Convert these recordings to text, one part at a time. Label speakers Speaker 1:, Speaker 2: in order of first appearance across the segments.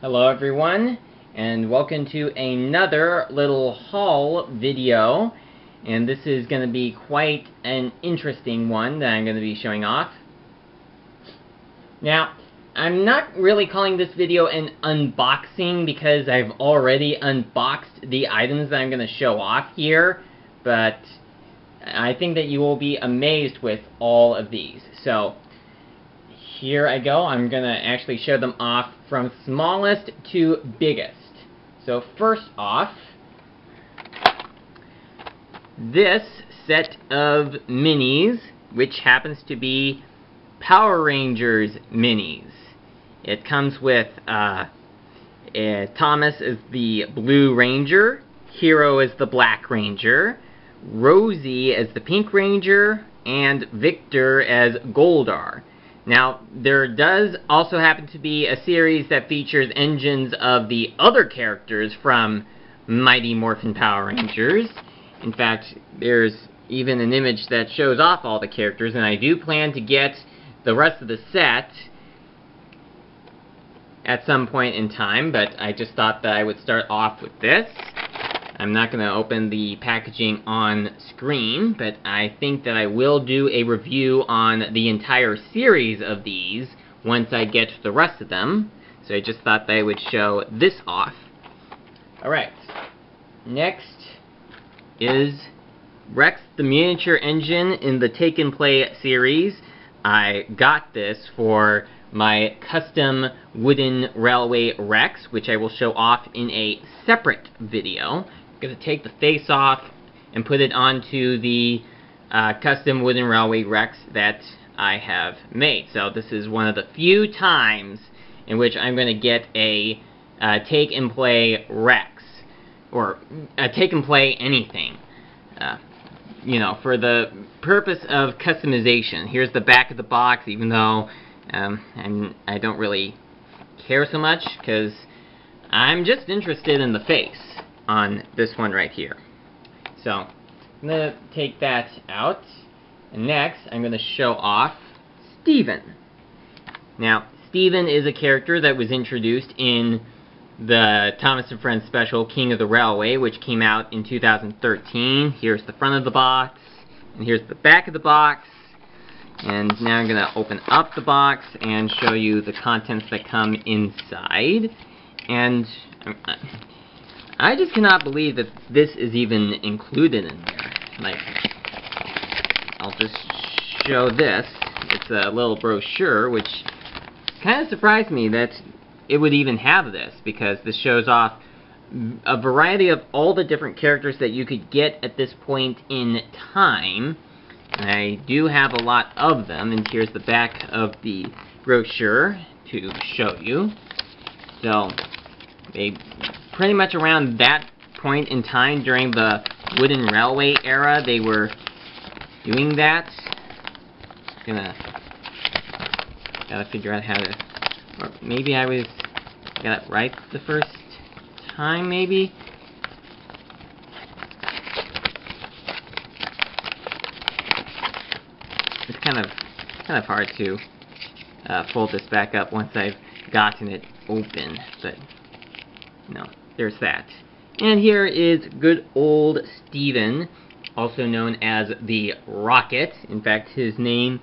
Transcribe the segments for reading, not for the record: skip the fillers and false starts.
Speaker 1: Hello everyone, and welcome to another little haul video. And this is going to be quite an interesting one that I'm going to be showing off. Now, I'm not really calling this video an unboxing because I've already unboxed the items that I'm going to show off here, but I think that you will be amazed with all of these. So, here I go. I'm going to actually show them off from smallest to biggest. So first off, this set of minis, which happens to be Power Rangers minis. It comes with Thomas as the Blue Ranger, Hero as the Black Ranger, Rosie as the Pink Ranger, and Victor as Goldar. Now, there does also happen to be a series that features engines of the other characters from Mighty Morphin Power Rangers. In fact, there's even an image that shows off all the characters, and I do plan to get the rest of the set at some point in time, but I just thought that I would start off with this. I'm not going to open the packaging on screen, but I think that I will do a review on the entire series of these once I get the rest of them. So I just thought that I would show this off. Alright, next is Rex the Miniature Engine in the Take and Play series. I got this for my custom wooden railway Rex, which I will show off in a separate video. I'm going to take the face off and put it onto the custom wooden railway Rex that I have made. So this is one of the few times in which I'm going to get a take and play Rex, or take and play anything, you know, for the purpose of customization. Here's the back of the box, even though I don't really care so much, because I'm just interested in the face on this one right here. So, I'm going to take that out, and next I'm going to show off Steven. Now, Steven is a character that was introduced in the Thomas and Friends special, King of the Railway, which came out in 2013. Here's the front of the box, and here's the back of the box. And now I'm going to open up the box and show you the contents that come inside. And I just cannot believe that this is even included in there. Like, I'll just show this. It's a little brochure, which kind of surprised me that it would even have this, because this shows off a variety of all the different characters that you could get at this point in time. And I do have a lot of them, and here's the back of the brochure to show you. So, they pretty much around that point in time during the wooden railway era, they were doing that. Gotta figure out how to, or maybe I got it right the first time, maybe? It's kind of hard to fold this back up once I've gotten it open, but no, there's that. And here is good old Steven, also known as the Rocket. In fact, his name,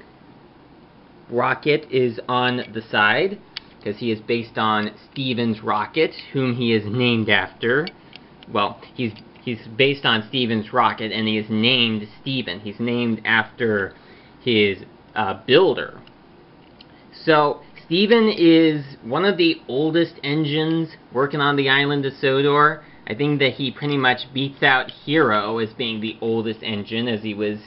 Speaker 1: Rocket, is on the side, because he is based on Steven's rocket, whom he is named after. Well, he's based on Steven's rocket, and he is named Steven. He's named after his builder. So, Steven is one of the oldest engines working on the island of Sodor. I think that he pretty much beats out Hero as being the oldest engine, as he was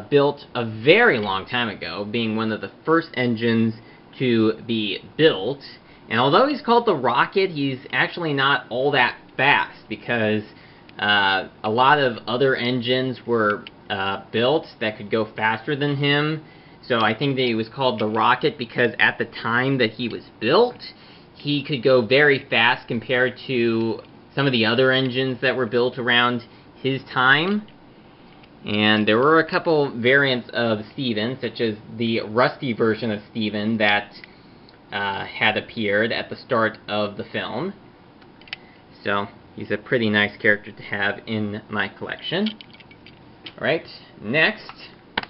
Speaker 1: built a very long time ago, being one of the first engines to be built. And although he's called the Rocket, he's actually not all that fast, because a lot of other engines were built that could go faster than him. So I think that he was called the Rocket because at the time that he was built, he could go very fast compared to some of the other engines that were built around his time. And there were a couple variants of Steven, such as the rusty version of Steven that had appeared at the start of the film. So he's a pretty nice character to have in my collection. Alright, next,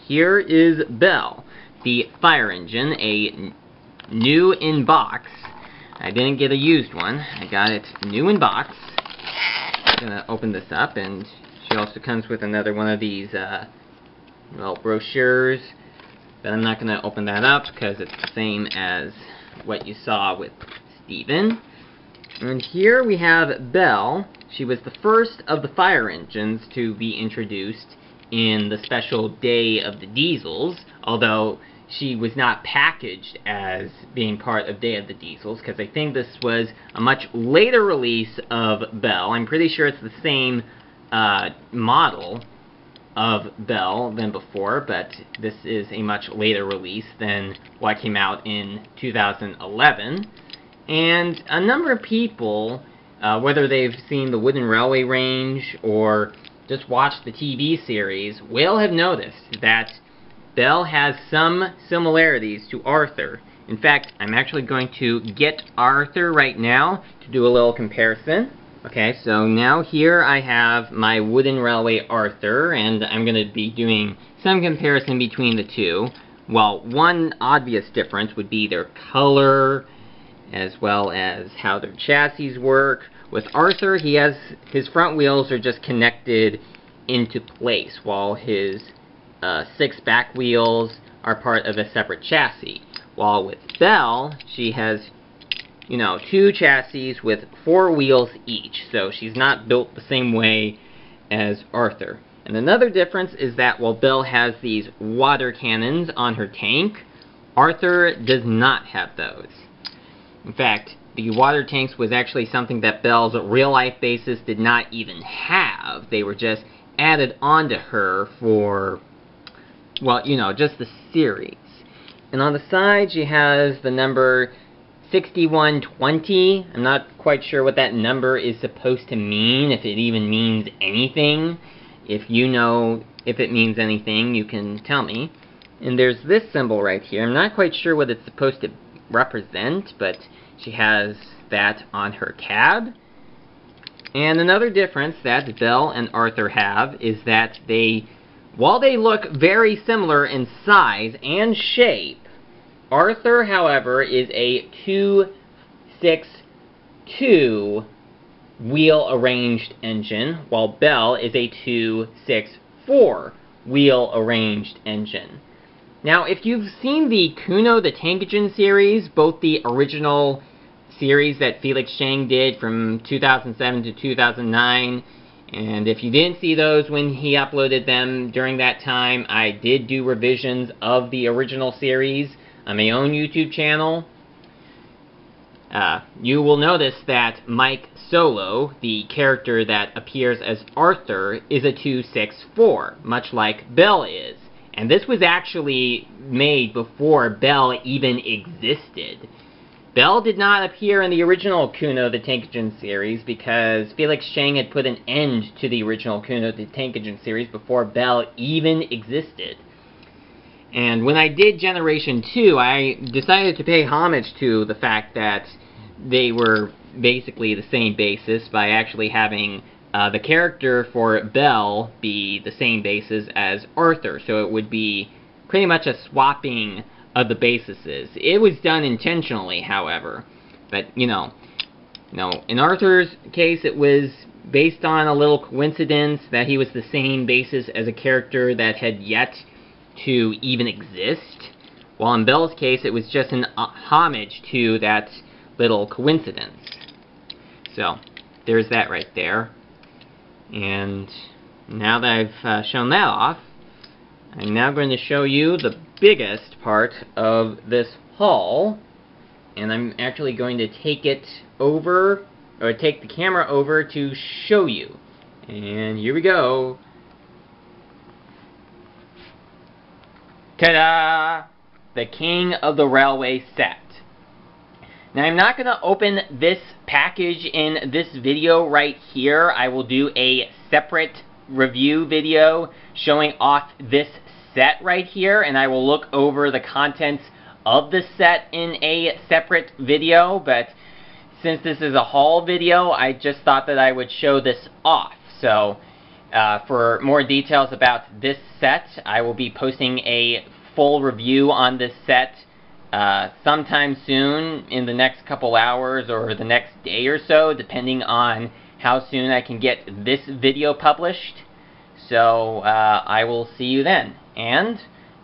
Speaker 1: here is Belle, the fire engine, a new in box. I didn't get a used one, I got it new in box. I'm gonna open this up, and she also comes with another one of these well, brochures, but I'm not gonna open that up because it's the same as what you saw with Steven. And here we have Belle. She was the first of the fire engines to be introduced in the special Day of the Diesels, although she was not packaged as being part of Day of the Diesels, because I think this was a much later release of Belle. I'm pretty sure it's the same model of Belle than before, but this is a much later release than what came out in 2011. And a number of people, whether they've seen the Wooden Railway Range or just watched the TV series, will have noticed that Belle has some similarities to Arthur. In fact, I'm actually going to get Arthur right now to do a little comparison. Okay, so now here I have my Wooden Railway Arthur, and I'm going to be doing some comparison between the two. Well, one obvious difference would be their color, as well as how their chassis work. With Arthur, his front wheels are just connected into place, while his 6 back wheels are part of a separate chassis. While with Belle, she has, 2 chassis with 4 wheels each, so she's not built the same way as Arthur. And another difference is that while Belle has these water cannons on her tank, Arthur does not have those. In fact, the water tanks was actually something that Belle's real-life bases did not even have. They were just added onto her for, well, just the series. And on the side, she has the number 6120. I'm not quite sure what that number is supposed to mean, if it even means anything. If you know if it means anything, you can tell me. And there's this symbol right here. I'm not quite sure what it's supposed to represent, but she has that on her cab. And another difference that Belle and Arthur have is that while they look very similar in size and shape, Arthur, however, is a 2.62 wheel arranged engine, while Belle is a 2.64 wheel arranged engine. Now, if you've seen the Kuno the Tank Engine series, both the original series that Felix Chang did from 2007 to 2009, and if you didn't see those when he uploaded them during that time, I did do revisions of the original series on my own YouTube channel. You will notice that Mike Solo, the character that appears as Arthur, is a 2.64, much like Belle is. And this was actually made before Belle even existed. Belle did not appear in the original Kuno the Tank Engine series because Felix Chang had put an end to the original Kuno the Tank Engine series before Belle even existed. And when I did Generation 2, I decided to pay homage to the fact that they were basically the same basis by actually having the character for Belle be the same basis as Arthur, so it would be pretty much a swapping of the bases. It was done intentionally, however, but in Arthur's case, it was based on a little coincidence that he was the same basis as a character that had yet to even exist, while in Belle's case, it was just an homage to that little coincidence. So, there's that right there. And now that I've shown that off, I'm now going to show you the biggest part of this haul, and I'm actually going to take it over, or take the camera over to show you. And here we go. Ta-da! The King of the Railway set. Now, I'm not going to open this package in this video right here. I will do a separate review video showing off this set right here, and I will look over the contents of the set in a separate video, but since this is a haul video, I just thought that I would show this off. So, for more details about this set, I will be posting a full review on this set sometime soon, in the next couple hours or the next day or so, depending on how soon I can get this video published. So, I will see you then. And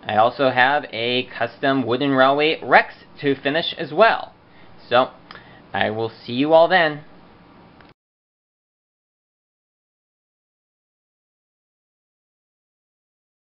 Speaker 1: I also have a custom Wooden Railway Rex to finish as well. So, I will see you all then.